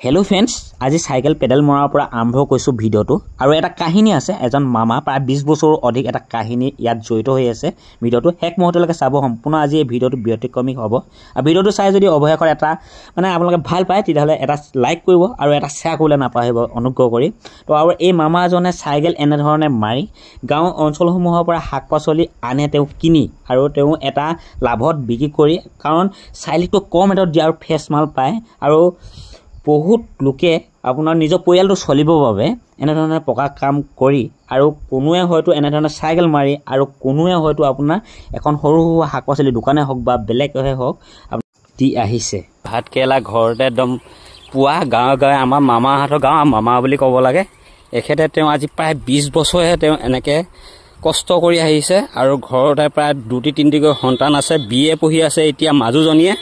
hello friends आज cycle pedal Marar पर आरम्भ कइसु भिडिओটো और एटा काहिनी आछे एजन मामा प्राय 20 बछर अधिक एटा काहिनी यात जड़ित হৈ আছে भिडिओটো हेक मुहूर्तলৈকে চাব সম্পূৰ্ণ আজি এই ভিডিওটো ব্যতিক্ৰমিক হ'ব আৰু ভিডিওটো চাই যদি অৱহেকৰ এটা মানে আপোনালোকে ভাল পায় তেতিয়াহলে এটা লাইক কৰিব আৰু এটা শেয়াৰ কৰিলে নাপাহৰিব অনুগ্ৰহ কৰি তো আৰু এই মামা জনে সাইকেল এনে ধৰণে মাৰি গাঁও অঞ্চলসমূহৰ পৰা শাক-পাচলি আনে তেও কিনি আৰু তেও এটা লাভত বিক্ৰী কৰি কাৰণ সাইকেলটো কম ৰেটত দিয়া আৰু ফ্ৰেছ মাল পায় আৰু বহুত লোকে আপোনাৰ নিজৰ পৰিয়ালটো চলিবৰ বাবে এনে ধৰণৰ পকা কাম কৰি আৰু কোনোৱে হয়তো এনে ধৰণৰ সাইকেল মাৰি আৰু কোনোৱে হয়তো আপোনাৰ এখন সৰু শাক-পাচলি দোকানে হওক বা বেলেগহে হওক দি আহিছে ভাত কেলা ঘৰতে একদম পুৱা গাঁৱে গাঁৱে আমাৰ মামাহঁতৰ গাঁও মামা বুলি ক'ব লাগে এখেতে তেওঁ আজি প্ৰায় 20 বছৰহে তেওঁ এনেকে কষ্ট কৰি আহিছে আৰু ঘৰতে প্ৰায় 2-3টি সন্তান আছে বিএ পঢ়ি আছে এতিয়া মাজুজনীয়ে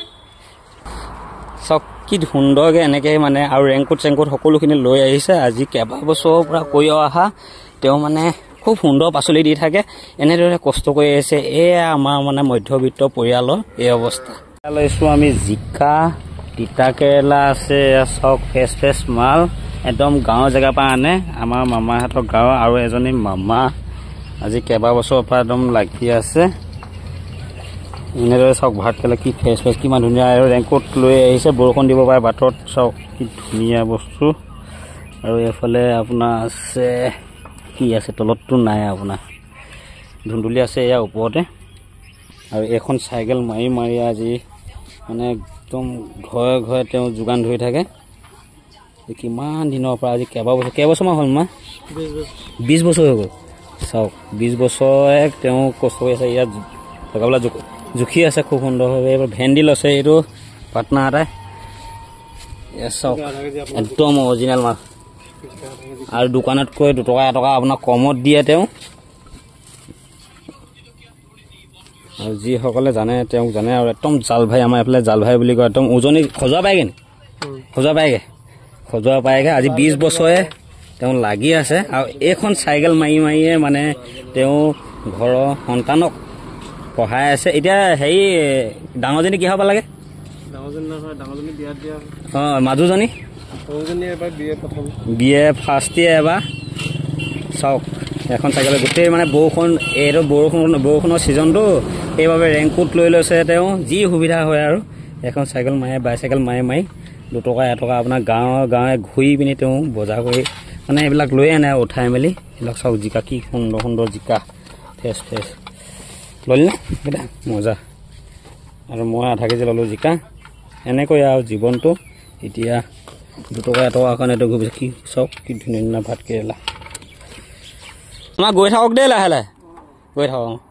সব কি সুন্দৰকে এনেকে মানে আৰু ৰেংকুট সকলোখিনি লৈ আহিছে আজি কেবা বছৰৰ পৰা কৈ অহা তেও মানে খুব সুন্দৰ পাচলি দি থাকে এনেদৰে কষ্ট কৰি আছে এয়া আমাৰ মানে মধ্যবিত্ত পৰিয়ালৰ এই অৱস্থা লৈছো আমি জিকা তিতা কেৰেলা আছে সব ফ্ৰেছ মাল একদম গাঁৱৰ জেগা পৰা আনে আমাৰ মামাহঁতৰ গাঁও আৰু এজনী মামা আজি কেবা বছৰৰ পৰা একদম লাগি আছে এনেদৰে সব ভাত কেলা কি ফ্ৰেছ কিমান ধুনীয়া আৰু ৰেংকুট লৈ আহিছে বৰষুণ দিব পাৰে বাটত সব কি ধুনীয়া বস্তু আৰু এফালে আপোনাৰ আছে কি আছে তলতটো নাই আপোনাৰ ধুন্দুলি আছে এয়া ওপৰতে আৰু এখন সাইকেল মাৰি আজি মানে একদম ঘৰে ঘৰে তেওঁ যোগান ধৰি থাকে কিমান দিনৰ পৰা আজি কেইবছৰমান হ'ল মা 20 বছৰ হৈ গ'ল চাওক 20 বছৰে তেওঁ কষ্ট কৰি আছে ইয়াত জগাবলা জুখি আছে খুব সুন্দৰভাৱে এবাৰ ভেন্ডিল আছে এইটো পাটনা আটা চাওক একদম অৰিজিনেল মাছ আৰু দোকানতকৈ 2 টকা 1 টকা আপোনাক কমত দিয়ে তেওঁ আৰু যিসকলে জানে তেওঁক জানে আৰু একদম জাল ভাই আমাৰ এফালে জাল ভাই বুলি কয় একদম ওজনী খজোৱা পায়গে আজি 20 বছৰে তেওঁ লাগি আছে আৰু এখন সাইকেল মাৰিয়ে মানে তেওঁ ঘৰৰ সন্তানক পঢ়াই আছে এতিয়া হেই ডাঙৰজনী কি হ'ব লাগে ডাঙৰজনী বিয়া দিয়া মাজুজনী এবাৰ বিয়ে ফাৰ্ষ্ট ইয়েৰ এবাৰ চাওক এখন সাইকেল গোটেই মানে বৰষুণৰ ছিজনটো সেইবাবে ৰেংকুট লৈ লৈছে তেওঁ যি সুবিধা হয় আৰু এখন সাইকেল বাইচাইকেল মাৰি 2 টকা 1 টকা আপোনাৰ গাঁৱে ঘূৰি পিনি তেওঁ বজাৰ কৰি মানে এইবিলাক লৈ আনে উঠাই মেলি এইবিলাক চাওক জিকা কি সুন্দৰ জিকা ফ্ৰেছ ললি না বেটা মজা আৰু মই আধা কেজি ললো জিকা এনেকৈ আৰু জীৱনটো এতিয়া 2 টকা 1 টকা কাৰণে ঘূৰি কি চাওক কি ধুনীয়া ভাত কেৰেলা আমাৰ গৈ থাকক দেই লাহে লাহে গৈ থাকক